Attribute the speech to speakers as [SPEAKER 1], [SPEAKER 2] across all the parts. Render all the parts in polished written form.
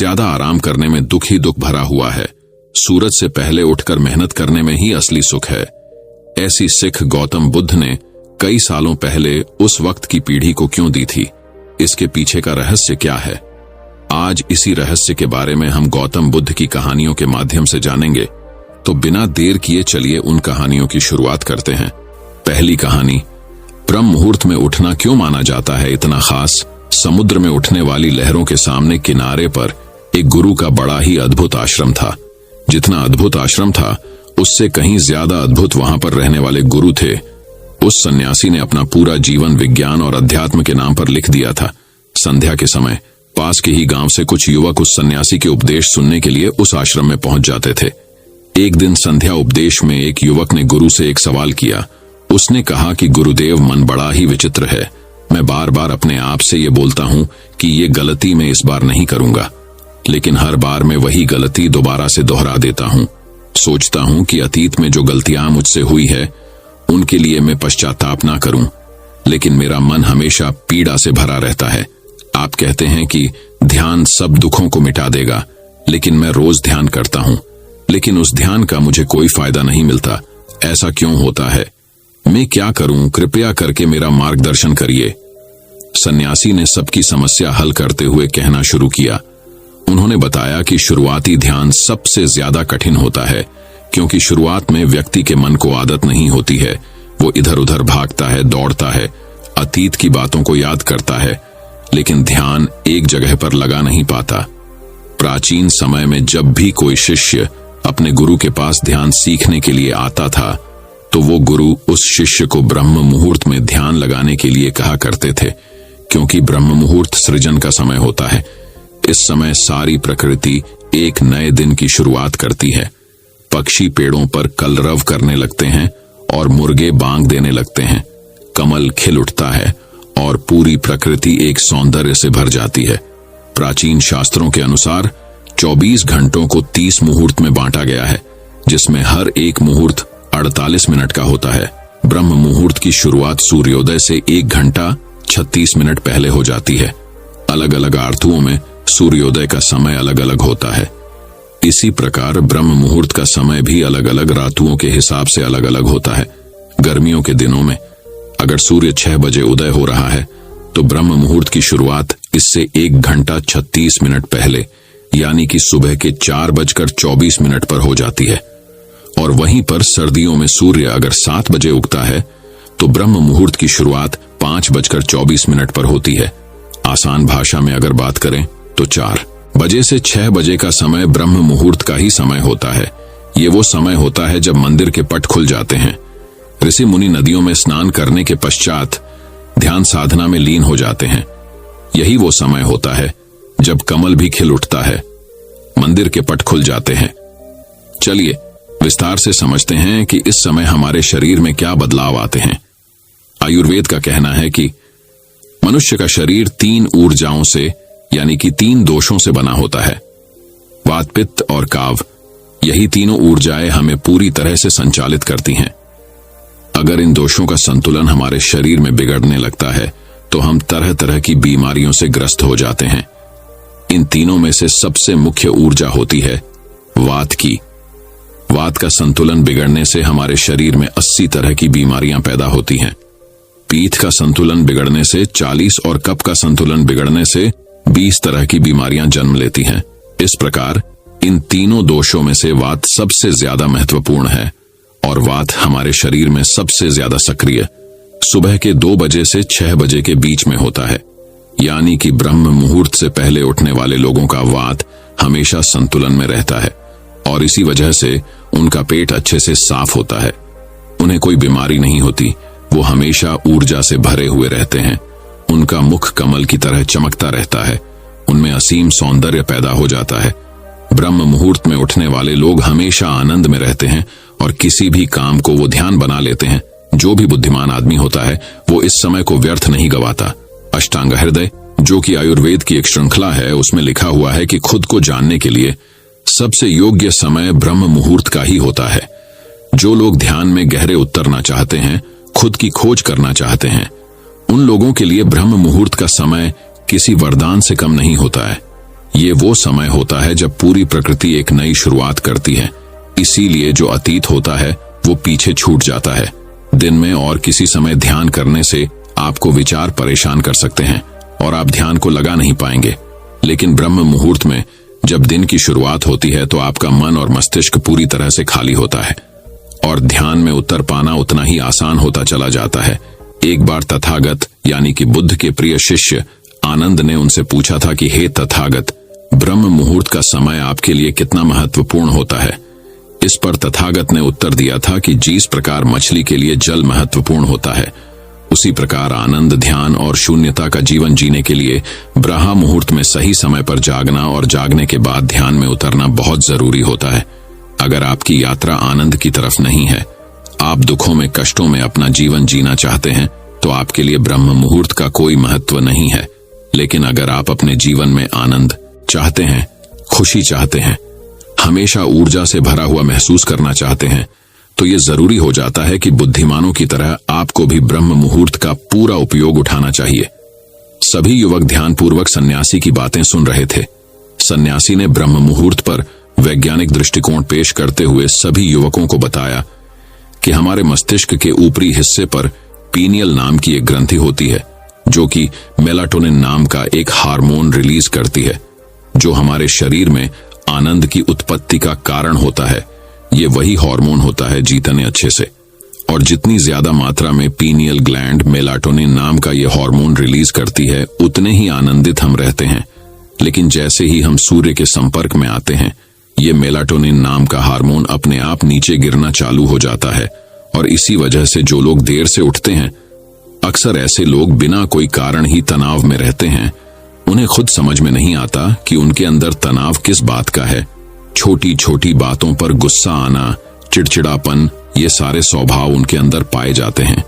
[SPEAKER 1] ज्यादा आराम करने में दुख ही दुख भरा हुआ है। सूरज से पहले उठकर मेहनत करने में ही असली सुख है। ऐसी सीख गौतम बुद्ध ने कई सालों पहले उस वक्त की पीढ़ी को क्यों दी थी? इसके पीछे का रहस्य क्या है? आज इसी रहस्य के बारे में हम गौतम बुद्ध की कहानियों के माध्यम से जानेंगे। तो बिना देर किए चलिए उन कहानियों की शुरुआत करते हैं। पहली कहानी, ब्रह्म मुहूर्त में उठना क्यों माना जाता है इतना खास? समुद्र में उठने वाली लहरों के सामने किनारे पर एक गुरु का बड़ा ही अद्भुत आश्रम था। जितना अद्भुत आश्रम था, उससे कहीं ज्यादा अद्भुत वहां पर रहने वाले गुरु थे। उस सन्यासी ने अपना पूरा जीवन विज्ञान और अध्यात्म के नाम पर लिख दिया था। संध्या के समय पास के ही गांव से कुछ युवक उस सन्यासी के उपदेश सुनने के लिए उस आश्रम में पहुंच जाते थे। एक दिन संध्या उपदेश में एक युवक ने गुरु से एक सवाल किया। उसने कहा कि गुरुदेव, मन बड़ा ही विचित्र है। मैं बार बार अपने आप से ये बोलता हूं कि ये गलती मैं इस बार नहीं करूंगा, लेकिन हर बार मैं वही गलती दोबारा से दोहरा देता हूं। सोचता हूं कि अतीत में जो गलतियां मुझसे हुई है उनके लिए मैं पश्चाताप ना करूं, लेकिन मेरा मन हमेशा पीड़ा से भरा रहता है। आप कहते हैं कि ध्यान सब दुखों को मिटा देगा, लेकिन मैं रोज ध्यान करता हूं, लेकिन उस ध्यान का मुझे कोई फायदा नहीं मिलता। ऐसा क्यों होता है? मैं क्या करूं? कृपया करके मेरा मार्गदर्शन करिए। सन्यासी ने सबकी समस्या हल करते हुए कहना शुरू किया। उन्होंने बताया कि शुरुआती ध्यान सबसे ज्यादा कठिन होता है, क्योंकि शुरुआत में व्यक्ति के मन को आदत नहीं होती है। वो इधर उधर भागता है, दौड़ता है, अतीत की बातों को याद करता है, लेकिन ध्यान एक जगह पर लगा नहीं पाता। प्राचीन समय में जब भी कोई शिष्य अपने गुरु के पास ध्यान सीखने के लिए आता था, तो वो गुरु उस शिष्य को ब्रह्म मुहूर्त में ध्यान लगाने के लिए कहा करते थे, क्योंकि ब्रह्म मुहूर्त सृजन का समय होता है। इस समय सारी प्रकृति एक नए दिन की शुरुआत करती है। पक्षी पेड़ों पर कलरव करने लगते हैं और मुर्गे बांग देने लगते हैं। कमल खिल उठता है और पूरी प्रकृति एक सौंदर्य से भर जाती है। प्राचीन शास्त्रों के अनुसार 24 घंटों को 30 मुहूर्त में बांटा गया है, जिसमें हर एक मुहूर्त 48 मिनट का होता है। ब्रह्म मुहूर्त की शुरुआत सूर्योदय से 1 घंटा 36 मिनट पहले हो जाती है। अलग अलग आरतुओं में सूर्योदय का समय अलग अलग होता है। इसी प्रकार ब्रह्म मुहूर्त का समय भी अलग अलग ऋतुओं के हिसाब से अलग अलग होता है। गर्मियों के दिनों में अगर सूर्य 6 बजे उदय हो रहा है, तो ब्रह्म मुहूर्त की शुरुआत इससे 1 घंटा 36 मिनट पहले, यानी कि सुबह के 4:24 पर हो जाती है। और वहीं पर सर्दियों में सूर्य अगर 7 बजे उगता है, तो ब्रह्म मुहूर्त की शुरुआत 5:24 पर होती है। आसान भाषा में अगर बात करें तो 4 बजे से 6 बजे का समय ब्रह्म मुहूर्त का ही समय होता है। ये वो समय होता है जब मंदिर के पट खुल जाते हैं। ऋषि मुनि नदियों में स्नान करने के पश्चात ध्यान साधना में लीन हो जाते हैं। यही वो समय होता है जब कमल भी खिल उठता है, मंदिर के पट खुल जाते हैं। चलिए विस्तार से समझते हैं कि इस समय हमारे शरीर में क्या बदलाव आते हैं। आयुर्वेद का कहना है कि मनुष्य का शरीर 3 ऊर्जाओं से, यानी कि 3 दोषों से बना होता है। वात, पित्त और काव, यही तीनों ऊर्जाएं हमें पूरी तरह से संचालित करती हैं। अगर इन दोषों का संतुलन हमारे शरीर में बिगड़ने लगता है, तो हम तरह तरह की बीमारियों से ग्रस्त हो जाते हैं। इन तीनों में से सबसे मुख्य ऊर्जा होती है वात की। वात का संतुलन बिगड़ने से हमारे शरीर में 80 तरह की बीमारियां पैदा होती हैं। पीठ का संतुलन बिगड़ने से 40 और कफ का संतुलन बिगड़ने से 20 तरह की बीमारियां जन्म लेती हैं। इस प्रकार इन तीनों दोषों में से वात सबसे ज्यादा महत्वपूर्ण है, और वात हमारे शरीर में सबसे ज्यादा सक्रिय सुबह के 2 बजे से 6 बजे के बीच में होता है। यानी कि ब्रह्म मुहूर्त से पहले उठने वाले लोगों का वात हमेशा संतुलन में रहता है, और इसी वजह से उनका पेट अच्छे से साफ होता है। उन्हें कोई बीमारी नहीं होती। वो हमेशा ऊर्जा से भरे हुए रहते हैं। उनका मुख कमल की तरह चमकता रहता है। उनमें असीम सौंदर्य पैदा हो जाता है। ब्रह्म मुहूर्त में उठने वाले लोग हमेशा आनंद में रहते हैं, और किसी भी काम को वो ध्यान बना लेते हैं। जो भी बुद्धिमान आदमी होता है, वो इस समय को व्यर्थ नहीं गवाता। अष्टांग हृदय, जो कि आयुर्वेद की एक श्रृंखला है, उसमें लिखा हुआ है कि खुद को जानने के लिए सबसे योग्य समय ब्रह्म मुहूर्त का ही होता है। जो लोग ध्यान में गहरे उतरना चाहते हैं, खुद की खोज करना चाहते हैं, उन लोगों के लिए ब्रह्म मुहूर्त का समय किसी वरदान से कम नहीं होता है। ये वो समय होता है जब पूरी प्रकृति एक नई शुरुआत करती है। इसीलिए जो अतीत होता है वो पीछे छूट जाता है। दिन में और किसी समय ध्यान करने से आपको विचार परेशान कर सकते हैं और आप ध्यान को लगा नहीं पाएंगे, लेकिन ब्रह्म मुहूर्त में जब दिन की शुरुआत होती है तो आपका मन और मस्तिष्क पूरी तरह से खाली होता है और ध्यान में उतर पाना उतना ही आसान होता चला जाता है। एक बार तथागत यानी कि बुद्ध के प्रिय शिष्य आनंद ने उनसे पूछा था कि हे तथागत, ब्रह्म मुहूर्त का समय आपके लिए कितना महत्वपूर्ण होता है। इस पर तथागत ने उत्तर दिया था कि जिस प्रकार मछली के लिए जल महत्वपूर्ण होता है, उसी प्रकार आनंद, ध्यान और शून्यता का जीवन जीने के लिए ब्रह्म मुहूर्त में सही समय पर जागना और जागने के बाद ध्यान में उतरना बहुत जरूरी होता है। अगर आपकी यात्रा आनंद की तरफ नहीं है, आप दुखों में, कष्टों में अपना जीवन जीना चाहते हैं, तो आपके लिए ब्रह्म मुहूर्त का कोई महत्व नहीं है। लेकिन अगर आप अपने जीवन में आनंद चाहते हैं, खुशी चाहते हैं, हमेशा ऊर्जा से भरा हुआ महसूस करना चाहते हैं, तो ये जरूरी हो जाता है कि बुद्धिमानों की तरह आपको भी ब्रह्म मुहूर्त का पूरा उपयोग उठाना चाहिए। सभी युवक ध्यानपूर्वक सन्यासी की बातें सुन रहे थे। सन्यासी ने ब्रह्म मुहूर्त पर वैज्ञानिक दृष्टिकोण पेश करते हुए सभी युवकों को बताया कि हमारे मस्तिष्क के ऊपरी हिस्से पर पीनियल नाम की एक ग्रंथि होती है, जो कि मेलाटोनिन नाम का एक हार्मोन रिलीज करती है, जो हमारे शरीर में आनंद की उत्पत्ति का कारण होता है। ये वही हार्मोन होता है जीतने अच्छे से, और जितनी ज्यादा मात्रा में पीनियल ग्लैंड मेलाटोनिन नाम का ये हार्मोन रिलीज करती है, उतने ही आनंदित हम रहते हैं। लेकिन जैसे ही हम सूर्य के संपर्क में आते हैं, ये मेलाटोनिन नाम का हार्मोन अपने आप नीचे गिरना चालू हो जाता है, और इसी वजह से जो लोग देर से उठते हैं, अक्सर ऐसे लोग बिना कोई कारण ही तनाव में रहते हैं। उन्हें खुद समझ में नहीं आता कि उनके अंदर तनाव किस बात का है। छोटी छोटी बातों पर गुस्सा आना, चिड़चिड़ापन, ये सारे स्वभाव उनके अंदर पाए जाते हैं।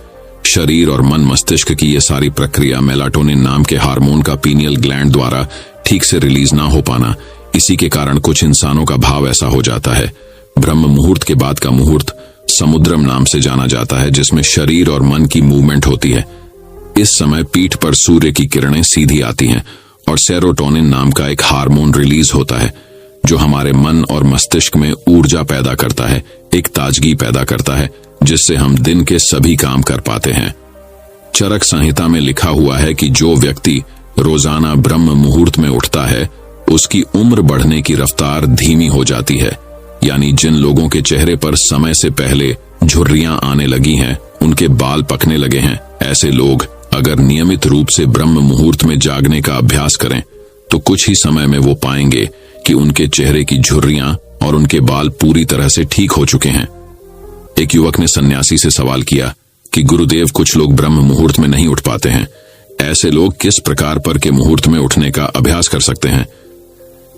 [SPEAKER 1] शरीर और मन मस्तिष्क की ये सारी प्रक्रिया मेलाटोनिन नाम के हार्मोन का पीनियल ग्लैंड द्वारा ठीक से रिलीज ना हो पाना, इसी के कारण कुछ इंसानों का भाव ऐसा हो जाता है। ब्रह्म मुहूर्त के बाद का मुहूर्त समुद्रम नाम से जाना जाता है, जिसमें शरीर और मन की मूवमेंट होती है। इस समय पीठ पर सूर्य की किरणें सीधी आती हैं और सेरोटोनिन नाम का एक हार्मोन रिलीज होता है, जो हमारे मन और मस्तिष्क में ऊर्जा पैदा करता है, एक ताजगी पैदा करता है, जिससे हम दिन के सभी काम कर पाते हैं। चरक संहिता में लिखा हुआ है कि जो व्यक्ति रोजाना ब्रह्म मुहूर्त में उठता है, उसकी उम्र बढ़ने की रफ्तार धीमी हो जाती है। यानी जिन लोगों के चेहरे पर समय से पहले झुर्रियां आने लगी हैं, उनके बाल पकने लगे हैं, ऐसे लोग अगर नियमित रूप से ब्रह्म मुहूर्त में जागने का अभ्यास करें, तो कुछ ही समय में वो पाएंगे कि उनके चेहरे की झुर्रियां और उनके बाल पूरी तरह से ठीक हो चुके हैं। एक युवक ने सन्यासी से सवाल किया कि गुरुदेव, कुछ लोग ब्रह्म मुहूर्त में नहीं उठ पाते हैं, ऐसे लोग किस प्रकार पर के मुहूर्त में उठने का अभ्यास कर सकते हैं?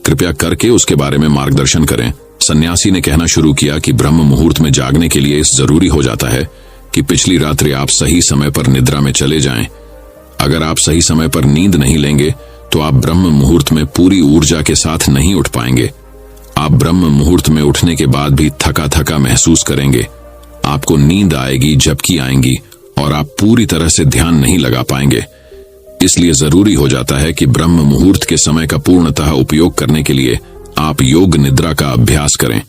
[SPEAKER 1] कृपया करके उसके बारे में मार्गदर्शन करें। सन्यासी ने कहना शुरू किया कि ब्रह्म मुहूर्त में जागने के लिए इस जरूरी हो जाता है कि पिछली रात्रि आप सही समय पर निद्रा में चले जाएं। अगर आप सही समय पर नींद नहीं लेंगे तो आप ब्रह्म मुहूर्त में पूरी ऊर्जा के साथ नहीं उठ पाएंगे। आप ब्रह्म मुहूर्त में उठने के बाद भी थका थका महसूस करेंगे। आपको नींद आएगी, झपकी आएंगी और आप पूरी तरह से ध्यान नहीं लगा पाएंगे। इसलिए जरूरी हो जाता है कि ब्रह्म मुहूर्त के समय का पूर्णतः उपयोग करने के लिए आप योग निद्रा का अभ्यास करें।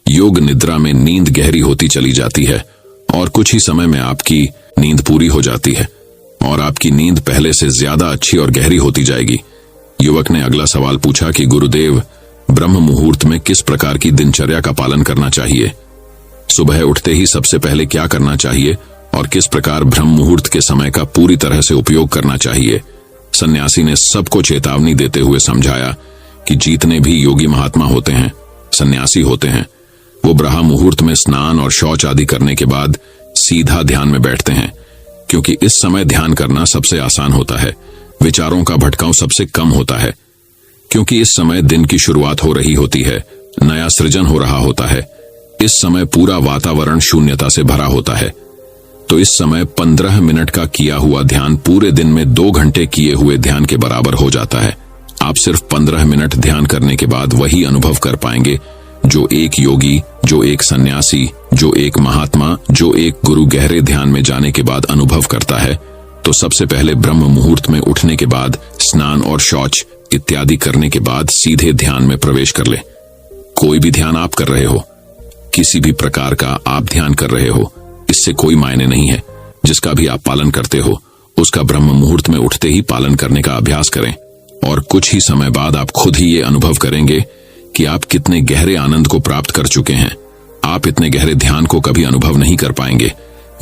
[SPEAKER 1] योग निद्रा में नींद गहरी होती चली जाती है और कुछ ही समय में आपकी नींद पूरी हो जाती है और आपकी नींद पहले से ज्यादा अच्छी और गहरी होती जाएगी। युवक ने अगला सवाल पूछा कि गुरुदेव, ब्रह्म मुहूर्त में किस प्रकार की दिनचर्या का पालन करना चाहिए? सुबह उठते ही सबसे पहले क्या करना चाहिए और किस प्रकार ब्रह्म मुहूर्त के समय का पूरी तरह से उपयोग करना चाहिए? सन्यासी ने सबको चेतावनी देते हुए समझाया कि जितने भी योगी महात्मा होते हैं, सन्यासी होते हैं, वो ब्रह्म मुहूर्त में स्नान और शौच आदि करने के बाद सीधा ध्यान में बैठते हैं, क्योंकि इस समय ध्यान करना सबसे आसान होता है। विचारों का भटकाव सबसे कम होता है, क्योंकि इस समय दिन की शुरुआत हो रही होती है, नया सृजन हो रहा होता है। इस समय पूरा वातावरण शून्यता से भरा होता है। तो इस समय 15 मिनट का किया हुआ ध्यान पूरे दिन में 2 घंटे किए हुए ध्यान के बराबर हो जाता है। आप सिर्फ 15 मिनट ध्यान करने के बाद वही अनुभव कर पाएंगे जो एक योगी, जो एक सन्यासी, जो एक महात्मा, जो एक गुरु गहरे ध्यान में जाने के बाद अनुभव करता है। तो सबसे पहले ब्रह्म मुहूर्त में उठने के बाद स्नान और शौच इत्यादि करने के बाद सीधे ध्यान में प्रवेश कर ले। कोई भी ध्यान आप कर रहे हो, किसी भी प्रकार का आप ध्यान कर रहे हो, इससे कोई मायने नहीं है। जिसका भी आप पालन करते हो उसका ब्रह्म मुहूर्त में उठते ही पालन करने का अभ्यास करें और कुछ ही समय बाद आप खुद ही ये अनुभव करेंगे कि आप कितने गहरे आनंद को प्राप्त कर चुके हैं। आप इतने गहरे ध्यान को कभी अनुभव नहीं कर पाएंगे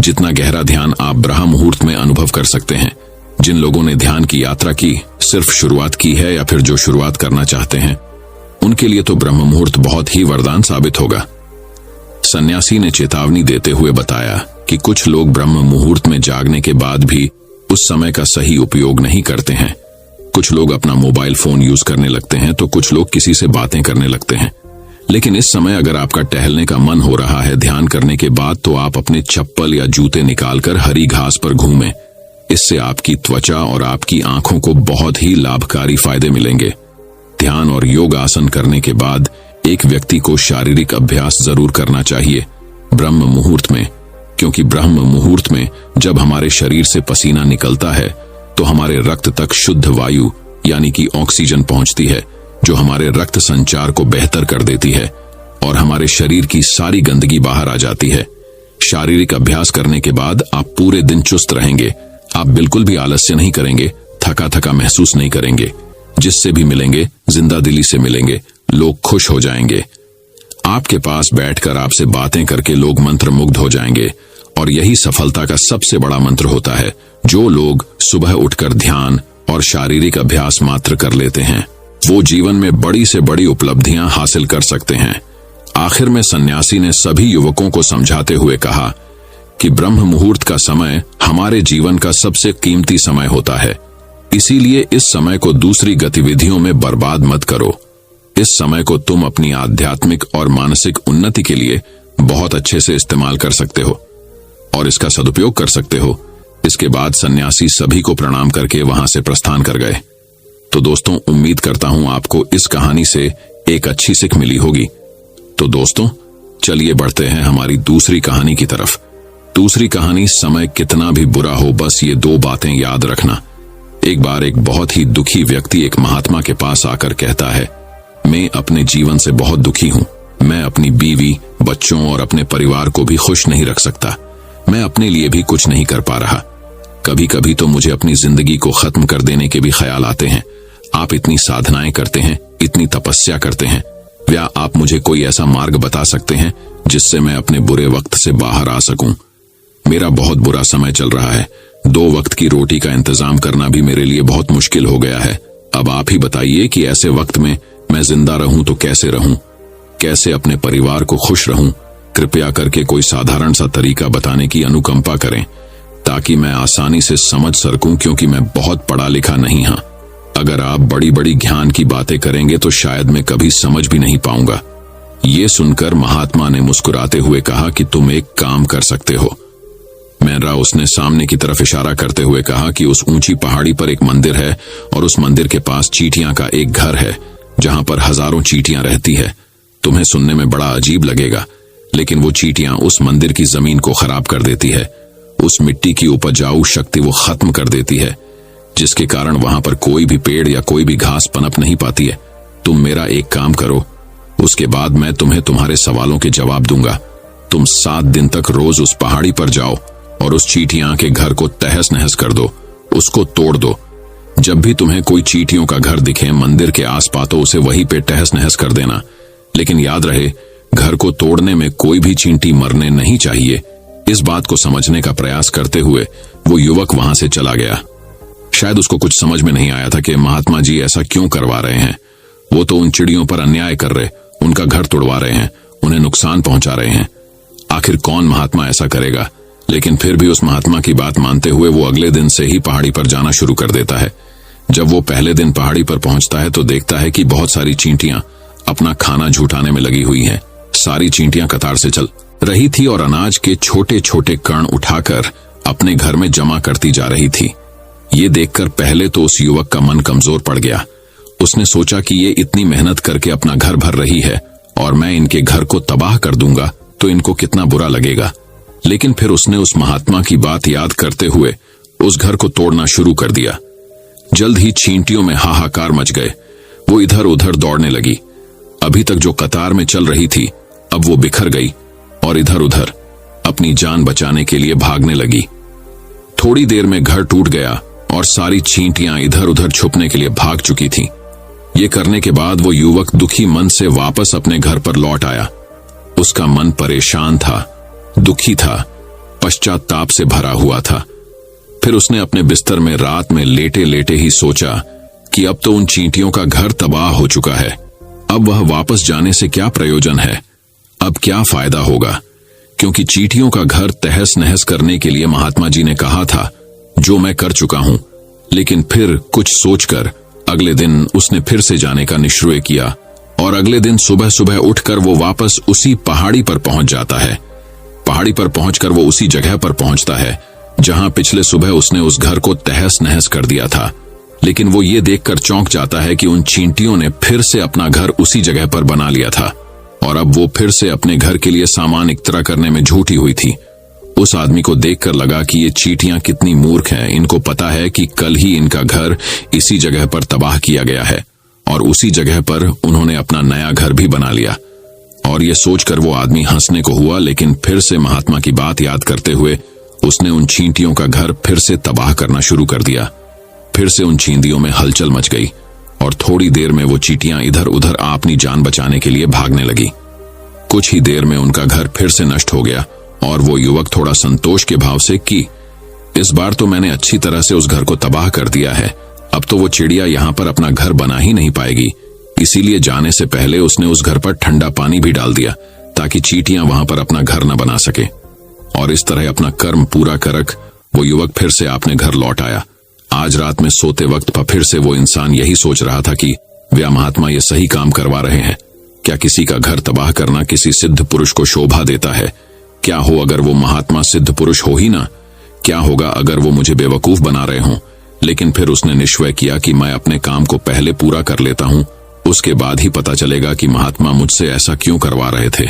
[SPEAKER 1] जितना गहरा ध्यान आप ब्रह्म मुहूर्त में अनुभव कर सकते हैं। जिन लोगों ने ध्यान की यात्रा की, सिर्फ शुरुआत की है या फिर जो शुरुआत करना चाहते हैं, उनके लिए तो ब्रह्म मुहूर्त बहुत ही वरदान साबित होगा। सन्यासी ने चेतावनी देते हुए बताया कि कुछ लोग ब्रह्म मुहूर्त में जागने के बाद भी उस समय का सही उपयोग नहीं करते हैं। कुछ लोग अपना मोबाइल फोन यूज करने लगते हैं तो कुछ लोग किसी से बातें करने लगते हैं। लेकिन इस समय अगर आपका टहलने का मन हो रहा है ध्यान करने के बाद, तो आप अपने चप्पल या जूते निकालकर हरी घास पर घूमें। इससे आपकी त्वचा और आपकी आंखों को बहुत ही लाभकारी फायदे मिलेंगे। ध्यान और योग आसन करने के बाद एक व्यक्ति को शारीरिक अभ्यास जरूर करना चाहिए ब्रह्म मुहूर्त में, क्योंकि ब्रह्म मुहूर्त में जब हमारे शरीर से पसीना निकलता है तो हमारे रक्त तक शुद्ध वायु यानी कि ऑक्सीजन पहुंचती है, जो हमारे रक्त संचार को बेहतर कर देती है और हमारे शरीर की सारी गंदगी बाहर आ जाती है। शारीरिक अभ्यास करने के बाद आप पूरे दिन चुस्त रहेंगे। आप बिल्कुल भी आलस्य नहीं करेंगे, थका थका महसूस नहीं करेंगे। जिससे भी मिलेंगे जिंदा दिली से मिलेंगे, लोग खुश हो जाएंगे। आपके पास बैठकर आपसे बातें करके लोग मंत्र मुग्ध हो जाएंगे और यही सफलता का सबसे बड़ा मंत्र होता है। जो लोग सुबह उठकर ध्यान और शारीरिक अभ्यास मात्र कर लेते हैं वो जीवन में बड़ी से बड़ी उपलब्धियां हासिल कर सकते हैं। आखिर में सन्यासी ने सभी युवकों को समझाते हुए कहा कि ब्रह्म मुहूर्त का समय हमारे जीवन का सबसे कीमती समय होता है, इसीलिए इस समय को दूसरी गतिविधियों में बर्बाद मत करो। इस समय को तुम अपनी आध्यात्मिक और मानसिक उन्नति के लिए बहुत अच्छे से इस्तेमाल कर सकते हो और इसका सदुपयोग कर सकते हो। इसके बाद सन्यासी सभी को प्रणाम करके वहां से प्रस्थान कर गए। तो दोस्तों, उम्मीद करता हूं आपको इस कहानी से एक अच्छी सीख मिली होगी। तो दोस्तों, चलिए बढ़ते हैं हमारी दूसरी कहानी की तरफ। दूसरी कहानी, समय कितना भी बुरा हो, बस ये दो बातें याद रखना। एक बार एक बहुत ही दुखी व्यक्ति एक महात्मा के पास आकर कहता है, मैं अपने जीवन से बहुत दुखी हूं। मैं अपनी बीवी, बच्चों और अपने परिवार को भी खुश नहीं रख सकता। मैं अपने लिए भी कुछ नहीं कर पा रहा। कभी कभी तो मुझे अपनी जिंदगी को खत्म कर देने के भी ख्याल आते हैं। आप इतनी साधनाएं करते हैं, इतनी तपस्या करते हैं, क्या आप मुझे कोई ऐसा मार्ग बता सकते हैं जिससे मैं अपने बुरे वक्त से बाहर आ सकूं? मेरा बहुत बुरा समय चल रहा है। 2 वक्त की रोटी का इंतजाम करना भी मेरे लिए बहुत मुश्किल हो गया है। अब आप ही बताइए कि ऐसे वक्त में मैं जिंदा रहूं तो कैसे रहूं, कैसे अपने परिवार को खुश रहूं? कृपया करके कोई साधारण सा तरीका बताने की अनुकंपा करें ताकि मैं आसानी से समझ सकूं, क्योंकि मैं बहुत पढ़ा लिखा नहीं हूं। अगर आप बड़ी बड़ी ज्ञान की बातें करेंगे तो शायद मैं कभी समझ भी नहीं पाऊंगा। ये सुनकर महात्मा ने मुस्कुराते हुए कहा कि तुम एक काम कर सकते हो। मेरा उसने सामने की तरफ इशारा करते हुए कहा कि उस ऊंची पहाड़ी पर एक मंदिर है और उस मंदिर के पास चींटियां का एक घर है जहां पर हजारों चींटियां रहती है। तुम्हें सुनने में बड़ा अजीब लगेगा, लेकिन वो चींटियां उस मंदिर की जमीन को खराब कर देती है। उस मिट्टी की उपजाऊ शक्ति वो खत्म कर देती है, जिसके कारण वहां पर कोई भी पेड़ या कोई भी घास पनप नहीं पाती है। तुम मेरा एक काम करो, उसके बाद मैं तुम्हें तुम्हारे सवालों के जवाब दूंगा। तुम 7 दिन तक रोज उस पहाड़ी पर जाओ और उस चींटियां के घर को तहस नहस कर दो, उसको तोड़ दो। जब भी तुम्हें कोई चींटियों का घर दिखे मंदिर के आसपास, तो उसे वहीं पे तहस नहस कर देना। लेकिन याद रहे, घर को तोड़ने में कोई भी चींटी मरने नहीं चाहिए। इस बात को समझने का प्रयास करते हुए वो युवक वहां से चला गया। शायद उसको कुछ समझ में नहीं आया था कि महात्मा जी ऐसा क्यों करवा रहे हैं। वो तो उन चिड़ियों पर अन्याय कर रहे, उनका घर तोड़वा रहे हैं, उन्हें नुकसान पहुंचा रहे हैं। आखिर कौन महात्मा ऐसा करेगा? लेकिन फिर भी उस महात्मा की बात मानते हुए वो अगले दिन से ही पहाड़ी पर जाना शुरू कर देता है। जब वो पहले दिन पहाड़ी पर पहुंचता है तो देखता है कि बहुत सारी चींटियां अपना खाना जुटाने में लगी हुई हैं। सारी चींटियां कतार से चल रही थी और अनाज के छोटे छोटे कण उठाकर अपने घर में जमा करती जा रही थी। ये देखकर पहले तो उस युवक का मन कमजोर पड़ गया। उसने सोचा कि ये इतनी मेहनत करके अपना घर भर रही है और मैं इनके घर को तबाह कर दूंगा तो इनको कितना बुरा लगेगा। लेकिन फिर उसने उस महात्मा की बात याद करते हुए उस घर को तोड़ना शुरू कर दिया। जल्द ही चींटियों में हाहाकार मच गए। वो इधर उधर दौड़ने लगी। अभी तक जो कतार में चल रही थी अब वो बिखर गई और इधर उधर अपनी जान बचाने के लिए भागने लगी। थोड़ी देर में घर टूट गया और सारी चींटियां इधर उधर छुपने के लिए भाग चुकी थीं। ये करने के बाद वो युवक दुखी मन से वापस अपने घर पर लौट आया। उसका मन परेशान था, दुखी था, पश्चाताप से भरा हुआ था। फिर उसने अपने बिस्तर में रात में लेटे लेटे ही सोचा कि अब तो उन चींटियों का घर तबाह हो चुका है। अब वह वापस जाने से क्या प्रयोजन है, अब क्या फायदा होगा, क्योंकि चींटियों का घर तहस नहस करने के लिए महात्मा जी ने कहा था, जो मैं कर चुका हूं। लेकिन फिर कुछ सोचकर अगले दिन उसने फिर से जाने का निश्चय किया और अगले दिन सुबह सुबह उठकर वो वापस उसी पहाड़ी पर पहुंच जाता है। पहाड़ी पर पहुंचकर वो उसी जगह पर पहुंचता है जहां पिछले सुबह उसने उस घर को तहस नहस कर दिया था। लेकिन वो ये देखकर चौंक जाता है कि उन चींटियों ने फिर से अपना घर उसी जगह पर बना लिया था और अब वो फिर से अपने घर के लिए सामान इकट्ठा करने में झूठी हुई थी। उस आदमी को देखकर लगा कि ये चींटियां कितनी मूर्ख हैं। इनको पता है कि कल ही इनका घर इसी जगह पर तबाह किया गया है और उसी जगह पर उन्होंने अपना नया घर भी बना लिया। और ये सोचकर वो आदमी हंसने को हुआ, लेकिन फिर से महात्मा की बात याद करते हुए उसने उन चींटियों का घर फिर से तबाह करना शुरू कर दिया। फिर से उन चींटियों में हलचल मच गई और थोड़ी देर में वो चींटियां इधर उधर अपनी जान बचाने के लिए भागने लगी। कुछ ही देर में उनका घर फिर से नष्ट हो गया और वो युवक थोड़ा संतोष के भाव से कि इस बार तो मैंने अच्छी तरह से उस घर को तबाह कर दिया है, अब तो वो चिड़िया यहाँ पर अपना घर बना ही नहीं पाएगी। इसीलिए जाने से पहले उसने उस घर पर ठंडा पानी भी डाल दिया ताकि चींटियां वहां पर अपना घर न बना सके। और इस तरह अपना कर्म पूरा करक वो युवक फिर से अपने घर लौट आया। आज रात में सोते वक्त फिर से वो इंसान यही सोच रहा था कि वे महात्मा ये सही काम करवा रहे हैं। क्या किसी का घर तबाह करना किसी सिद्ध पुरुष को शोभा देता है? क्या हो अगर वो महात्मा सिद्ध पुरुष हो ही ना? क्या होगा अगर वो मुझे बेवकूफ बना रहे हों? लेकिन फिर उसने निश्चय किया कि मैं अपने काम को पहले पूरा कर लेता हूं, उसके बाद ही पता चलेगा कि महात्मा मुझसे ऐसा क्यों करवा रहे थे।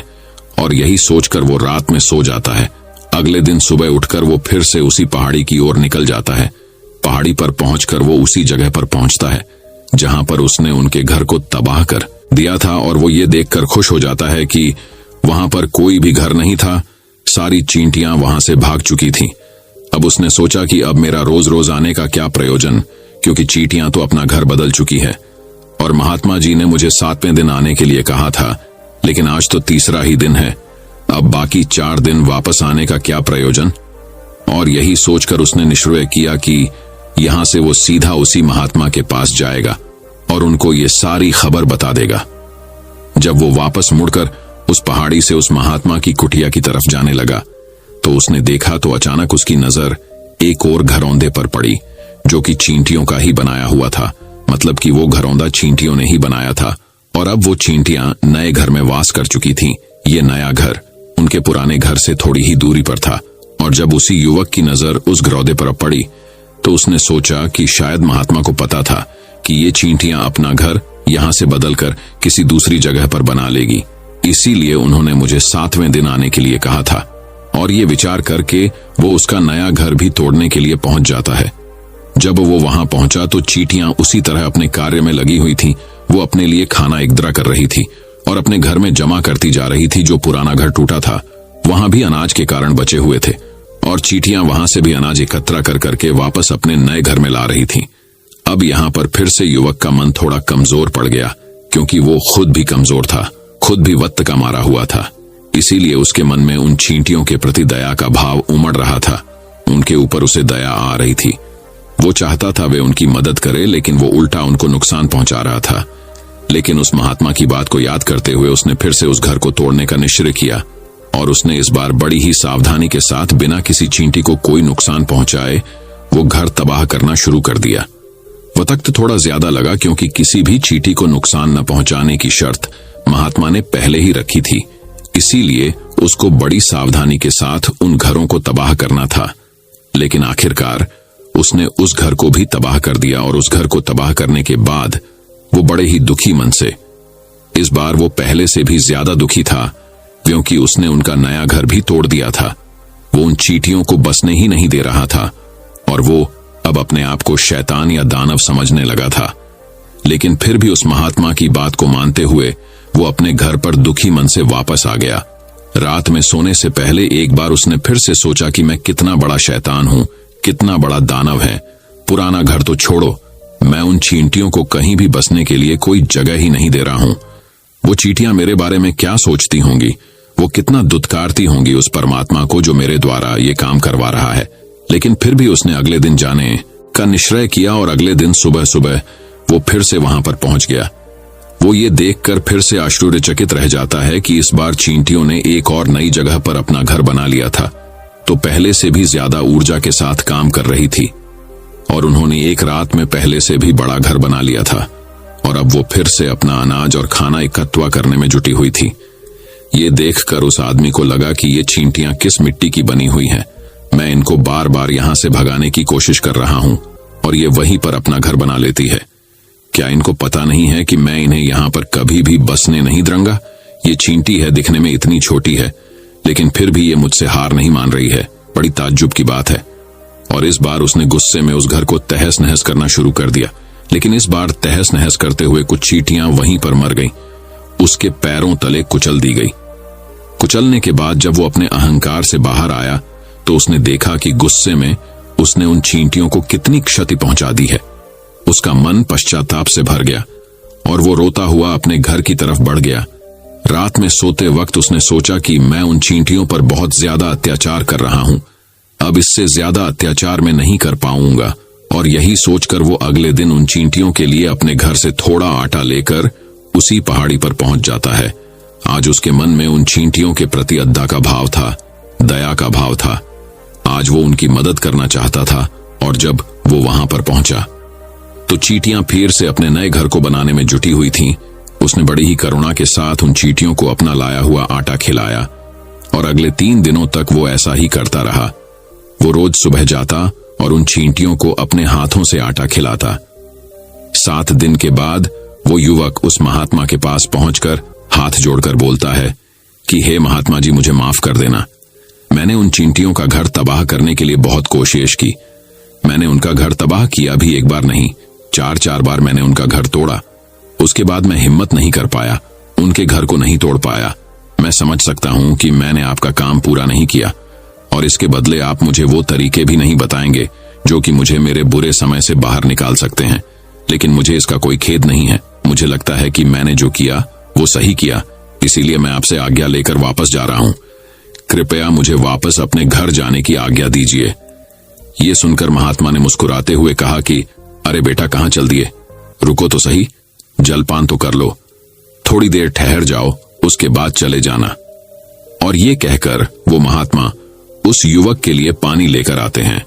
[SPEAKER 1] और यही सोचकर वो रात में सो जाता है। अगले दिन सुबह उठकर वो फिर से उसी पहाड़ी की ओर निकल जाता है। पहाड़ी पर पहुंचकर वो उसी जगह पर पहुंचता है जहां पर उसने उनके घर को तबाह कर दिया था और वो ये देखकर खुश हो जाता है कि वहां पर कोई भी घर नहीं था। सारी चींटियां वहां से भाग चुकी थीं। अब उसने सोचा कि अब मेरा रोज रोज आने का क्या प्रयोजन, क्योंकि चींटियां तो अपना घर बदल चुकी है और महात्मा जी ने मुझे 7वें दिन आने के लिए कहा था, लेकिन आज तो तीसरा ही दिन है। अब बाकी 4 दिन वापस आने का क्या प्रयोजन? और यही सोचकर उसने निश्चय किया कि यहां से वो सीधा उसी महात्मा के पास जाएगा और उनको ये सारी खबर बता देगा। जब वो वापस मुड़कर उस पहाड़ी से उस महात्मा की कुटिया की तरफ जाने लगा तो उसने देखा तो अचानक उसकी नजर एक और घरौंदे पर पड़ी जो कि चींटियों का ही बनाया हुआ था। मतलब कि वो घरौंदा चींटियों ने ही बनाया था और अब वो चींटियां नए घर में वास कर चुकी थीं। ये नया घर उनके पुराने घर से थोड़ी ही दूरी पर था और जब उसी युवक की नजर उस घरौंदे पर पड़ी तो उसने सोचा कि शायद महात्मा को पता था कि ये चींटियां अपना घर यहां से बदलकर किसी दूसरी जगह पर बना लेगी, इसीलिए उन्होंने मुझे 7वें दिन आने के लिए कहा था। और ये विचार करके वो उसका नया घर भी तोड़ने के लिए पहुंच जाता है। जब वो वहां पहुंचा तो चींटियां उसी तरह अपने कार्य में लगी हुई थीं। वो अपने लिए खाना इकट्ठा कर रही थी और अपने घर में जमा करती जा रही थी। जो पुराना घर टूटा था वहां भी अनाज के कारण बचे हुए थे और चींटियां वहां से भी अनाज इकट्ठा कर करके वापस अपने नए घर में ला रही थीं। अब यहां पर फिर से युवक का मन थोड़ा कमजोर पड़ गया, क्योंकि वो खुद भी कमजोर था, खुद भी वक्त का मारा हुआ था। इसीलिए उसके मन में उन चींटियों के प्रति दया का भाव उमड़ रहा था। उनके ऊपर उसे दया आ रही थी। वो चाहता था वे उनकी मदद करे, लेकिन वो उल्टा उनको नुकसान पहुंचा रहा था। लेकिन उस महात्मा की बात को याद करते हुए उसने फिर से उस घर को तोड़ने का निश्चय किया और उसने इस बार बड़ी ही सावधानी के साथ बिना किसी चींटी को कोई नुकसान पहुंचाए वो घर तबाह करना शुरू कर दिया। वक्त थोड़ा ज्यादा लगा, क्योंकि किसी भी चींटी को नुकसान न पहुंचाने की शर्त महात्मा ने पहले ही रखी थी। इसीलिए उसको बड़ी सावधानी के साथ उन घरों को तबाह करना था। लेकिन आखिरकार उसने उस घर को भी तबाह कर दिया और उस घर को तबाह करने के बाद वो बड़े ही दुखी मन से, इस बार वो पहले से भी ज्यादा दुखी था, क्योंकि उसने उनका नया घर भी तोड़ दिया था। वो उन चींटियों को बसने ही नहीं दे रहा था और वो अब अपने आप को शैतान या दानव समझने लगा था। लेकिन फिर भी उस महात्मा की बात को मानते हुए वो अपने घर पर दुखी मन से वापस आ गया। रात में सोने से पहले एक बार उसने फिर से सोचा कि मैं कितना बड़ा शैतान हूं, कितना बड़ा दानव है। पुराना घर तो छोड़ो, मैं उन चींटियों को कहीं भी बसने के लिए कोई जगह ही नहीं दे रहा हूं। वो चींटियां मेरे बारे में क्या सोचती होंगी, वो कितना दुत्कारती होंगी उस परमात्मा को जो मेरे द्वारा ये काम करवा रहा है। लेकिन फिर भी उसने अगले दिन जाने का निश्चय किया और अगले दिन सुबह सुबह वो फिर से वहां पर पहुंच गया। वो ये देखकर फिर से आश्चर्यचकित रह जाता है कि इस बार चींटियों ने एक और नई जगह पर अपना घर बना लिया था, तो पहले से भी ज्यादा ऊर्जा के साथ काम कर रही थी और उन्होंने एक रात में पहले से भी बड़ा घर बना लिया था और अब वो फिर से अपना अनाज और खाना इकट्ठा करने में जुटी हुई थी। ये देखकर उस आदमी को लगा कि ये चींटियां किस मिट्टी की बनी हुई हैं। मैं इनको बार बार यहां से भगाने की कोशिश कर रहा हूं और ये वहीं पर अपना घर बना लेती है। क्या इनको पता नहीं है कि मैं इन्हें यहां पर कभी भी बसने नहीं दूंगा? ये चींटी है, दिखने में इतनी छोटी है, लेकिन फिर भी ये मुझसे हार नहीं मान रही है। बड़ी ताज्जुब की बात है। और इस बार उसने गुस्से में उस घर को तहस नहस करना शुरू कर दिया। लेकिन इस बार तहस नहस करते हुए कुछ चींटियां वहीं पर मर गईं। उसके पैरों तले कुचल दी गई। कुचलने के बाद जब वो अपने अहंकार से बाहर आया तो उसने देखा कि गुस्से में उसने उन चींटियों को कितनी क्षति पहुंचा दी है। उसका मन पश्चाताप से भर गया और वो रोता हुआ अपने घर की तरफ बढ़ गया। रात में सोते वक्त उसने सोचा कि मैं उन चींटियों पर बहुत ज्यादा अत्याचार कर रहा हूं, अब इससे ज्यादा अत्याचार मैं नहीं कर पाऊंगा। और यही सोचकर वो अगले दिन उन चींटियों के लिए अपने घर से थोड़ा आटा लेकर उसी पहाड़ी पर पहुंच जाता है। आज उसके मन में उन चींटियों के प्रति अद्दा का भाव था, दया का भाव था। आज वो उनकी मदद करना चाहता था। और जब वो वहां पर पहुंचा तो चींटियां फिर से अपने नए घर को बनाने में जुटी हुई थीं। उसने बड़ी ही करुणा के साथ उन चींटियों को अपना लाया हुआ आटा खिलाया और अगले 3 दिनों तक वो ऐसा ही करता रहा। वो रोज सुबह जाता और उन चींटियों को अपने हाथों से आटा खिलाता। 7 दिन के बाद वो युवक उस महात्मा के पास पहुंचकर हाथ जोड़कर बोलता है कि हे महात्मा जी, मुझे माफ कर देना। मैंने उन चींटियों का घर तबाह करने के लिए बहुत कोशिश की। मैंने उनका घर तबाह किया भी एक बार नहीं, 4 बार मैंने उनका घर तोड़ा। उसके बाद मैं हिम्मत नहीं कर पाया, उनके घर को नहीं तोड़ पाया। मैं समझ सकता हूं कि मैंने आपका काम पूरा नहीं किया और इसके बदले आप मुझे वो तरीके भी नहीं बताएंगे जो कि मुझे मेरे बुरे समय से बाहर निकाल सकते हैं। लेकिन मुझे इसका कोई खेद नहीं है। मुझे लगता है कि मैंने जो किया वो सही किया, इसीलिए मैं आपसे आज्ञा लेकर वापस जा रहा हूं। कृपया मुझे वापस अपने घर जाने की आज्ञा दीजिए। ये सुनकर महात्मा ने मुस्कुराते हुए कहा कि अरे बेटा, कहां चल दिए? रुको तो सही, जलपान तो कर लो, थोड़ी देर ठहर जाओ, उसके बाद चले जाना। और ये कहकर वो महात्मा उस युवक के लिए पानी लेकर आते हैं।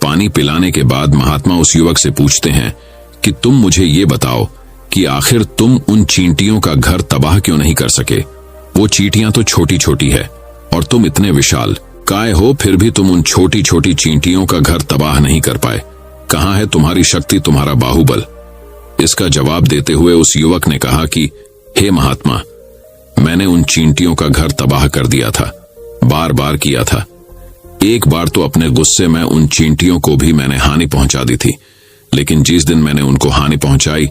[SPEAKER 1] पानी पिलाने के बाद महात्मा उस युवक से पूछते हैं कि तुम मुझे ये बताओ कि आखिर तुम उन चींटियों का घर तबाह क्यों नहीं कर सके? वो चींटियां तो छोटी छोटी है और तुम इतने विशाल काय हो, फिर भी तुम उन छोटी छोटी चींटियों का घर तबाह नहीं कर पाए। कहां है तुम्हारी शक्ति, तुम्हारा बाहुबल? इसका जवाब देते हुए उस युवक ने कहा कि हे महात्मा, मैंने उन चींटियों का घर तबाह कर दिया था, बार बार किया था। एक बार तो अपने गुस्से में उन चींटियों को भी मैंने हानि पहुंचा दी थी। लेकिन जिस दिन मैंने उनको हानि पहुंचाई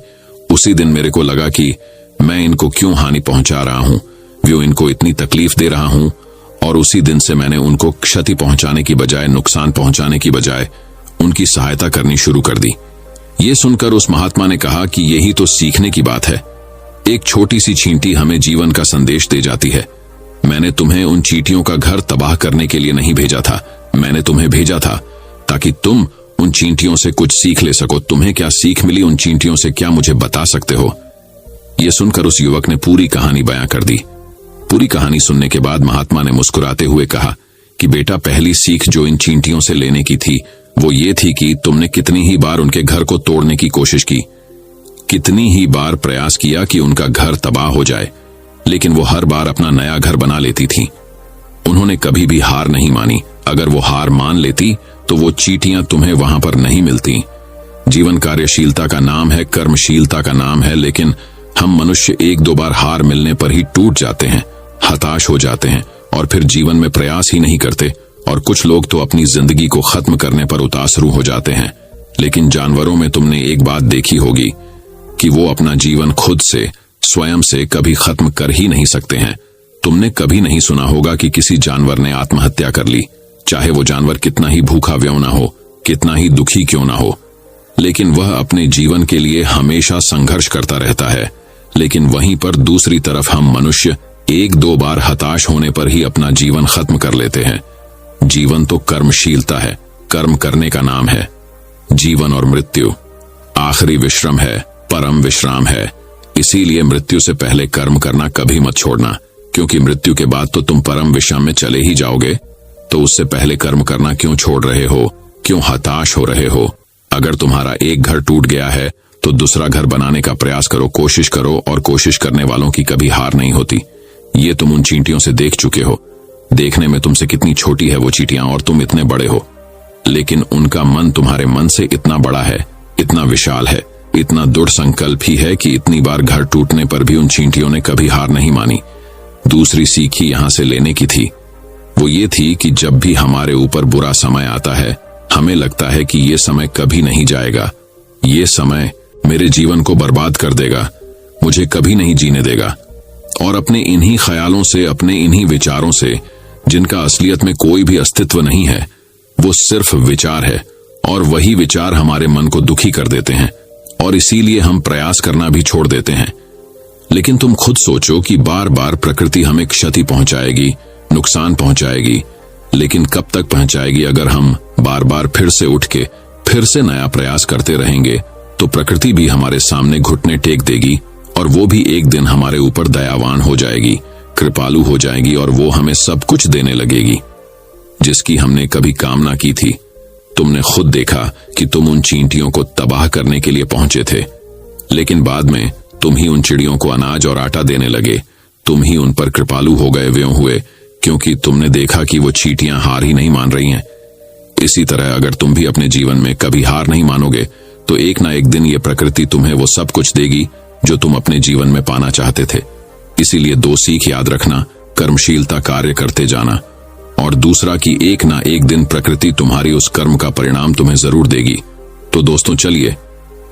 [SPEAKER 1] उसी दिन मेरे को लगा कि मैं इनको क्यों हानि पहुंचा रहा हूं, क्यों इनको इतनी तकलीफ दे रहा हूं। और उसी दिन से मैंने उनको क्षति पहुंचाने की बजाय, नुकसान पहुंचाने की बजाय उनकी सहायता करनी शुरू कर दी। ये सुनकर उस महात्मा ने कहा कि यही तो सीखने की बात है। एक छोटी सी चींटी हमें जीवन का संदेश दे जाती है। मैंने तुम्हें उन चींटियों का घर तबाह करने के लिए नहीं भेजा था, मैंने तुम्हें भेजा था ताकि तुम उन चींटियों से कुछ सीख ले सको। तुम्हें क्या सीख मिली उन चींटियों से, क्या मुझे बता सकते हो? यह सुनकर उस युवक ने पूरी कहानी बयां कर दी। पूरी कहानी सुनने के बाद महात्मा ने मुस्कुराते हुए कहा कि बेटा, पहली सीख जो इन चींटियों से लेने की थी वो ये थी कि तुमने कितनी ही बार उनके घर को तोड़ने की कोशिश की, कितनी ही बार प्रयास किया कि उनका घर तबाह हो जाए, लेकिन वो हर बार अपना नया घर बना लेती थी। उन्होंने कभी भी हार नहीं मानी। अगर वो हार मान लेती तो वो चींटियां तुम्हें वहां पर नहीं मिलती। जीवन कार्यशीलता का नाम है, कर्मशीलता का नाम है, लेकिन हम मनुष्य 1-2 बार हार मिलने पर ही टूट जाते हैं, हताश हो जाते हैं और फिर जीवन में प्रयास ही नहीं करते। और कुछ लोग तो अपनी जिंदगी को खत्म करने पर उतासरू हो जाते हैं। लेकिन जानवरों में तुमने एक बात देखी होगी कि वो अपना जीवन खुद से, स्वयं से कभी खत्म कर ही नहीं सकते हैं। तुमने कभी नहीं सुना होगा कि किसी जानवर ने आत्महत्या कर ली, चाहे वो जानवर कितना ही भूखा व्यव ना हो, कितना ही दुखी क्यों ना हो, लेकिन वह अपने जीवन के लिए हमेशा संघर्ष करता रहता है। लेकिन वहीं पर दूसरी तरफ हम मनुष्य एक दो बार हताश होने पर ही अपना जीवन खत्म कर लेते हैं। जीवन तो कर्मशीलता है, कर्म करने का नाम है। जीवन और मृत्यु आखिरी विश्राम है, परम विश्राम है। इसीलिए मृत्यु से पहले कर्म करना कभी मत छोड़ना, क्योंकि मृत्यु के बाद तो तुम परम विश्राम में चले ही जाओगे। तो उससे पहले कर्म करना क्यों छोड़ रहे हो, क्यों हताश हो रहे हो? अगर तुम्हारा एक घर टूट गया है तो दूसरा घर बनाने का प्रयास करो, कोशिश करो, और कोशिश करने वालों की कभी हार नहीं होती। ये तुम उन चींटियों से देख चुके हो। देखने में तुमसे कितनी छोटी है वो चींटियां और तुम इतने बड़े हो, लेकिन उनका मन तुम्हारे मन से इतना बड़ा है, इतना विशाल है, इतना दृढ़ संकल्प ही है कि इतनी बार घर टूटने पर भी उन चींटियों ने कभी हार नहीं मानी। दूसरी सीख ही यहां से लेने की थी। वो ये थी कि जब भी हमारे ऊपर बुरा समय आता है, हमें लगता है कि ये समय कभी नहीं जाएगा, ये समय मेरे जीवन को बर्बाद कर देगा, मुझे कभी नहीं जीने देगा। और अपने इन्हीं ख्यालों से, अपने इन्हीं विचारों से, जिनका असलियत में कोई भी अस्तित्व नहीं है, वो सिर्फ विचार है, और वही विचार हमारे मन को दुखी कर देते हैं और इसीलिए हम प्रयास करना भी छोड़ देते हैं। लेकिन तुम खुद सोचो कि बार बार प्रकृति हमें क्षति पहुंचाएगी, नुकसान पहुंचाएगी, लेकिन कब तक पहुंचाएगी? अगर हम बार बार फिर से उठ के फिर से नया प्रयास करते रहेंगे तो प्रकृति भी हमारे सामने घुटने टेक देगी और वो भी एक दिन हमारे ऊपर दयावान हो जाएगी, कृपालु हो जाएगी, और वो हमें सब कुछ देने लगेगी जिसकी हमने कभी कामना की थी। तुमने खुद देखा कि तुम उन चींटियों को तबाह करने के लिए पहुंचे थे, लेकिन बाद में तुम ही उन चिड़ियों को अनाज और आटा देने लगे। तुम ही उन पर कृपालु हो गए, व्यों हुए, क्योंकि तुमने देखा कि वो चींटियां हार ही नहीं मान रही हैं। इसी तरह अगर तुम भी अपने जीवन में कभी हार नहीं मानोगे तो एक ना एक दिन ये प्रकृति तुम्हें वो सब कुछ देगी जो तुम अपने जीवन में पाना चाहते थे। इसीलिए दो सीख याद रखना, कर्मशीलता कार्य करते जाना, और दूसरा कि एक ना एक दिन प्रकृति तुम्हारी उस कर्म का परिणाम तुम्हें जरूर देगी। तो दोस्तों चलिए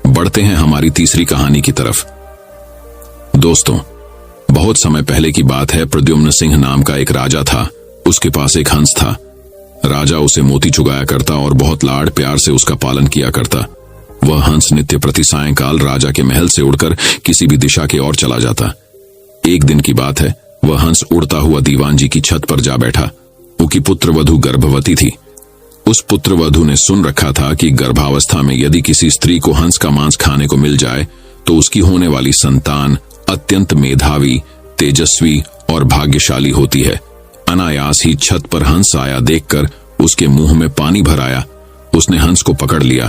[SPEAKER 1] बढ़ते हैं हमारी तीसरी कहानी की तरफ। दोस्तों, बहुत समय पहले की बात है। प्रद्युम्न सिंह नाम का एक राजा था। उसके पास एक हंस था। राजा उसे मोती चुगाया करता और बहुत लाड़ प्यार से उसका पालन किया करता। वह हंस नित्य प्रति सायंकाल राजा के महल से उड़कर किसी भी दिशा की ओर चला जाता। एक दिन की बात है, वह हंस उड़ता हुआ दीवान जी की छत पर जा बैठा। उनकी पुत्रवधू गर्भवती थी। उस पुत्रवधू ने सुन रखा था कि गर्भावस्था में यदि किसी स्त्री को हंस का मांस खाने को मिल जाए तो उसकी होने वाली संतान अत्यंत मेधावी, तेजस्वी और भाग्यशाली होती है। अनायास ही छत पर हंस आया देखकर उसके मुंह में पानी भर आया। उसने हंस को पकड़ लिया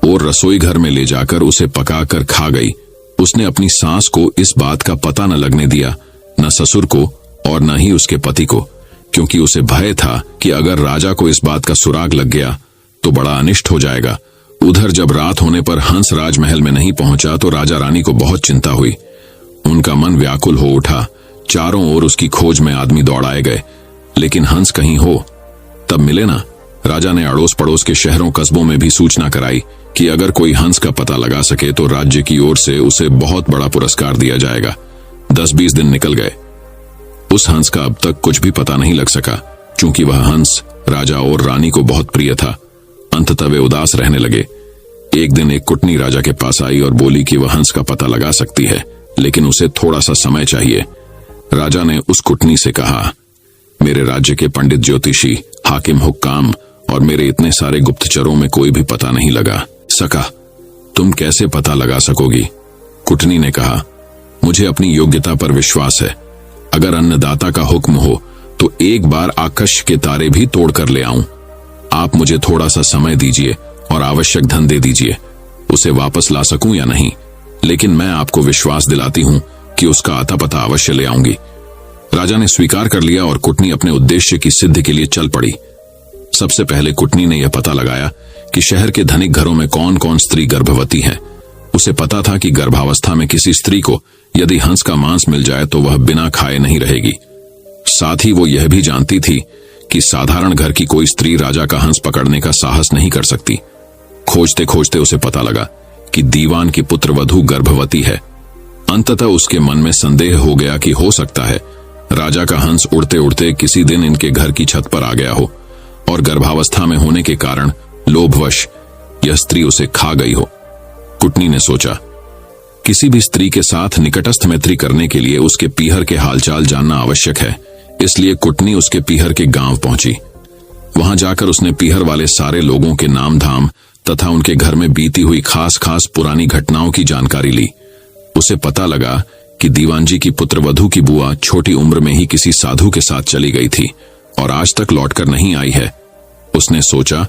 [SPEAKER 1] और रसोई घर में ले जाकर उसे पकाकर खा गई। उसने अपनी सास को इस बात का पता न लगने दिया, न ससुर को और न ही उसके पति को, क्योंकि उसे भय था कि अगर राजा को इस बात का सुराग लग गया तो बड़ा अनिष्ट हो जाएगा। उधर जब रात होने पर हंस राजमहल में नहीं पहुंचा तो राजा रानी को बहुत चिंता हुई। उनका मन व्याकुल हो उठा। चारों ओर उसकी खोज में आदमी दौड़ाए गए, लेकिन हंस कहीं हो तब मिले ना। राजा ने अड़ोस पड़ोस के शहरों कस्बों में भी सूचना कराई कि अगर कोई हंस का पता लगा सके तो राज्य की ओर से उसे बहुत बड़ा पुरस्कार दिया जाएगा। 10-20 दिन निकल गए। उस हंस का अब तक कुछ भी पता नहीं लग सका। चूंकि वह हंस राजा और रानी को बहुत प्रिय था, अंततः वे उदास रहने लगे। एक दिन एक कुटनी राजा के पास आई और बोली कि वह हंस का पता लगा सकती है, लेकिन उसे थोड़ा सा समय चाहिए। राजा ने उस कुटनी से कहा, मेरे राज्य के पंडित, ज्योतिषी, हाकिम, हुक्काम और मेरे इतने सारे गुप्तचरों में कोई भी पता नहीं लगा सका। तुम कैसे पता लगा सकोगी? कुटनी ने कहा, मुझे अपनी योग्यता पर विश्वास है। अगर अन्नदाता का हुक्म हो तो एक बार आकाश के तारे भी तोड़ कर ले आऊं। आप मुझे थोड़ा सा समय दीजिए और आवश्यक धन दे दीजिए। उसे वापस ला सकूं या नहीं, लेकिन मैं आपको विश्वास दिलाती हूं कि उसका आता पता अवश्य ले आऊंगी। राजा ने स्वीकार कर लिया और कुटनी अपने उद्देश्य की सिद्धि के लिए चल पड़ी। सबसे पहले कुटनी ने यह पता लगाया कि शहर के धनिक घरों में कौन कौन स्त्री गर्भवती है। उसे पता था कि गर्भावस्था में किसी स्त्री को यदि हंस का मांस मिल जाए तो वह बिना खाए नहीं रहेगी। साथ ही वो यह भी जानती थी कि साधारण घर की कोई स्त्री राजा का हंस पकड़ने का साहस नहीं कर सकती। खोजते खोजते उसे पता लगा कि दीवान की पुत्रवधू गर्भवती है। अंततः उसके मन में संदेह हो गया कि हो सकता है राजा का हंस उड़ते उड़ते किसी दिन इनके घर की छत पर आ गया हो और गर्भावस्था में होने के कारण लोभवश यह स्त्री उसे खा गई हो। कुटनी ने सोचा, किसी भी स्त्री के साथ निकटस्थ मैत्री करने के लिए उसके पीहर के हालचाल जानना आवश्यक है। इसलिए कुटनी उसके पीहर के गांव पहुंची। वहां जाकर उसने पीहर वाले सारे लोगों के नाम धाम तथा उनके घर में बीती हुई खास खास पुरानी घटनाओं की जानकारी ली। उसे पता लगा कि दीवान जी की पुत्रवधू की बुआ छोटी उम्र में ही किसी साधु के साथ चली गई थी और आज तक लौटकर नहीं आई है। उसने सोचा,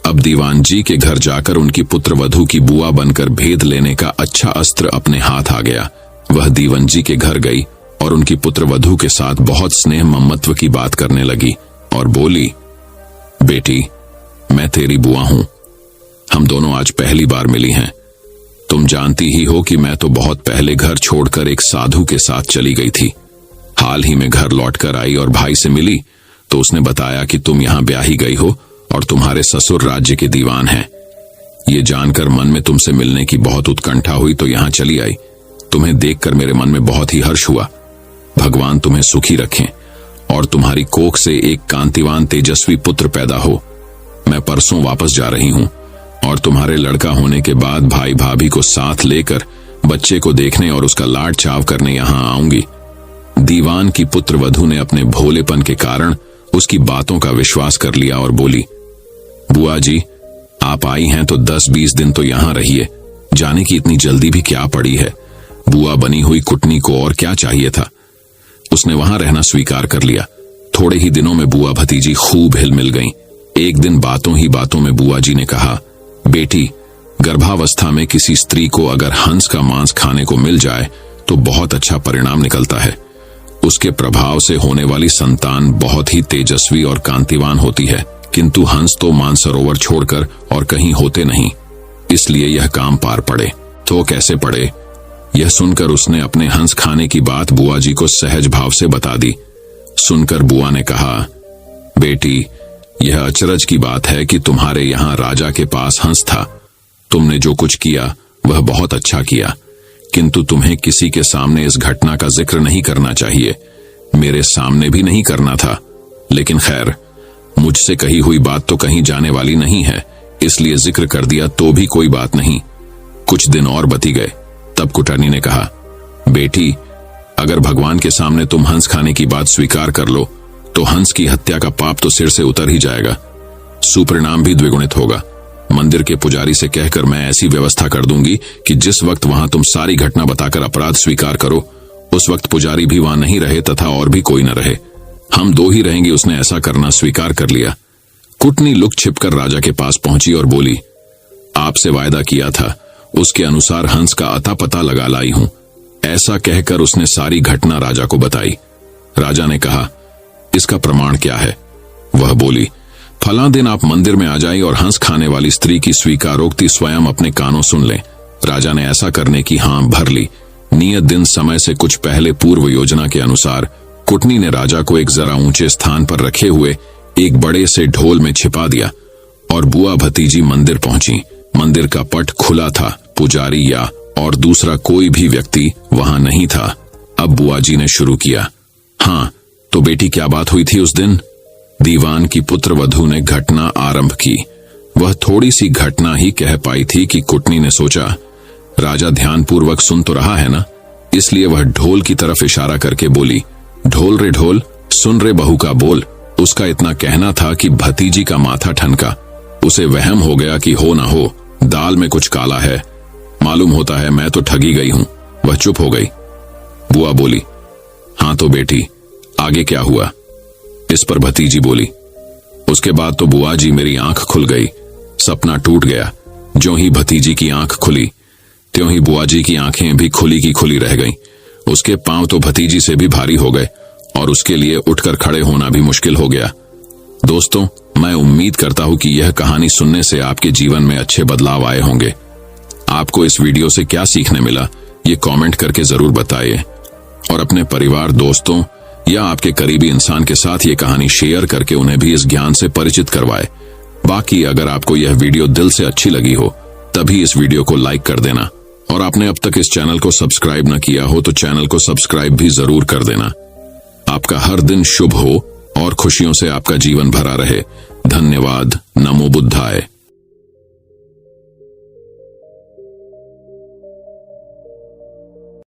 [SPEAKER 1] अब दीवान जी के घर जाकर उनकी पुत्रवधू की बुआ बनकर भेद लेने का अच्छा अस्त्र अपने हाथ आ गया। वह दीवान जी के घर गई और उनकी पुत्रवधू के साथ बहुत स्नेह ममत्व की बात करने लगी और बोली, बेटी, मैं तेरी बुआ हूं। हम दोनों आज पहली बार मिली हैं। तुम जानती ही हो कि मैं तो बहुत पहले घर छोड़कर एक साधु के साथ चली गई थी। हाल ही में घर लौटकर आई और भाई से मिली तो उसने बताया कि तुम यहां ब्याही गई हो और तुम्हारे ससुर राज्य के दीवान हैं। ये जानकर मन में तुमसे मिलने की बहुत उत्कंठा हुई तो यहां चली आई। तुम्हें देखकर मेरे मन में बहुत ही हर्ष हुआ। भगवान तुम्हें सुखी रखें और तुम्हारी कोख से एक कांतिवान तेजस्वी पुत्र पैदा हो। मैं परसों वापस जा रही हूं और तुम्हारे लड़का होने के बाद भाई भाभी को साथ लेकर बच्चे को देखने और उसका लाड चाव करने यहां आऊंगी। दीवान की पुत्रवधू ने अपने भोलेपन के कारण उसकी बातों का विश्वास कर लिया और बोली, बुआ जी, आप आई हैं तो 10-20 दिन तो यहां रहिए। जाने की इतनी जल्दी भी क्या पड़ी है। बुआ बनी हुई कुटनी को और क्या चाहिए था। उसने वहां रहना स्वीकार कर लिया। थोड़े ही दिनों में बुआ भतीजी खूब हिल मिल गईं। एक दिन बातों ही बातों में बुआ जी ने कहा, बेटी, गर्भावस्था में किसी स्त्री को अगर हंस का मांस खाने को मिल जाए तो बहुत अच्छा परिणाम निकलता है। उसके प्रभाव से होने वाली संतान बहुत ही तेजस्वी और कांतिवान होती है, किंतु हंस तो मानसरोवर छोड़कर और कहीं होते नहीं। इसलिए यह काम पार पड़े। तो कैसे पड़े? यह सुनकर उसने अपने हंस खाने की बात बुआ जी को सहज भाव से बता दी। सुनकर बुआ ने कहा, बेटी, यह अचरज की बात है कि तुम्हारे यहाँ राजा के पास हंस था। तुमने जो कुछ किया वह बहुत अच्छा किया, किंतु तुम्हें किसी के सामने इस घटना का जिक्र नहीं करना चाहिए। मेरे सामने भी नहीं करना था, लेकिन खैर, मुझसे कही हुई बात तो कहीं जाने वाली नहीं है, इसलिए जिक्र कर दिया तो भी कोई बात नहीं। कुछ दिन और बती गए। तब कुटनी ने कहा, बेटी, अगर भगवान के सामने तुम हंस खाने की बात स्वीकार कर लो तो हंस की हत्या का पाप तो सिर से उतर ही जाएगा, सुपरिणाम भी द्विगुणित होगा। मंदिर के पुजारी से कहकर मैं ऐसी व्यवस्था कर दूंगी कि जिस वक्त वहां तुम सारी घटना बताकर अपराध स्वीकार करो, उस वक्त पुजारी भी वहां नहीं रहे तथा और भी कोई न रहे। हम दो ही रहेंगे। उसने ऐसा करना स्वीकार कर लिया। कुटनी लुक छिपकर राजा के पास पहुंची और बोली, आपसे वायदा किया था, उसके अनुसार हंस का अता पता लगा लाई हूं। ऐसा कहकर उसने सारी घटना राजा को बताई। राजा ने कहा, इसका प्रमाण क्या है? वह बोली, फला दिन आप मंदिर में आ जाइए और हंस खाने वाली स्त्री की स्वीकारोक्ति स्वयं अपने कानों सुन लें। राजा ने ऐसा करने की हाँ भर ली। नियत दिन समय से कुछ पहले पूर्व योजना के अनुसार कुटनी ने राजा को एक जरा ऊंचे स्थान पर रखे हुए एक बड़े से ढोल में छिपा दिया और बुआ भतीजी मंदिर पहुंची। मंदिर का पट खुला था। पुजारी या और दूसरा कोई भी व्यक्ति वहां नहीं था। अब बुआ जी ने शुरू किया, हाँ तो बेटी, क्या बात हुई थी उस दिन? दीवान की पुत्रवधू ने घटना आरंभ की। वह थोड़ी सी घटना ही कह पाई थी कि कुटनी ने सोचा, राजा ध्यानपूर्वक सुन तो रहा है ना, इसलिए वह ढोल की तरफ इशारा करके बोली, ढोल रे ढोल, सुन रे बहू का बोल। उसका इतना कहना था कि भतीजी का माथा ठनका। उसे वहम हो गया कि हो ना हो दाल में कुछ काला है। मालूम होता है मैं तो ठगी गई हूं। वह चुप हो गई। बुआ बोली, हाँ तो बेटी, आगे क्या हुआ? इस पर भतीजी बोली, उसके बाद तो बुआ जी मेरी आंख खुल गई, सपना टूट गया। ज्यों ही भतीजी की आंख खुली त्यों ही बुआ जी की आंखें भी खुली की खुली रह गईं। उसके पांव तो भतीजी से भी भारी हो गए और उसके लिए उठकर खड़े होना भी मुश्किल हो गया। दोस्तों, मैं उम्मीद करता हूं कि यह कहानी सुनने से आपके जीवन में अच्छे बदलाव आए होंगे। आपको इस वीडियो से क्या सीखने मिला, ये कमेंट करके जरूर बताइए और अपने परिवार, दोस्तों या आपके करीबी इंसान के साथ ये कहानी शेयर करके उन्हें भी इस ज्ञान से परिचित करवाए। बाकी अगर आपको यह वीडियो दिल से अच्छी लगी हो तभी इस वीडियो को लाइक कर देना, और आपने अब तक इस चैनल को सब्सक्राइब न किया हो तो चैनल को सब्सक्राइब भी जरूर कर देना। आपका हर दिन शुभ हो और खुशियों से आपका जीवन भरा रहे। धन्यवाद। नमो बुद्धाय।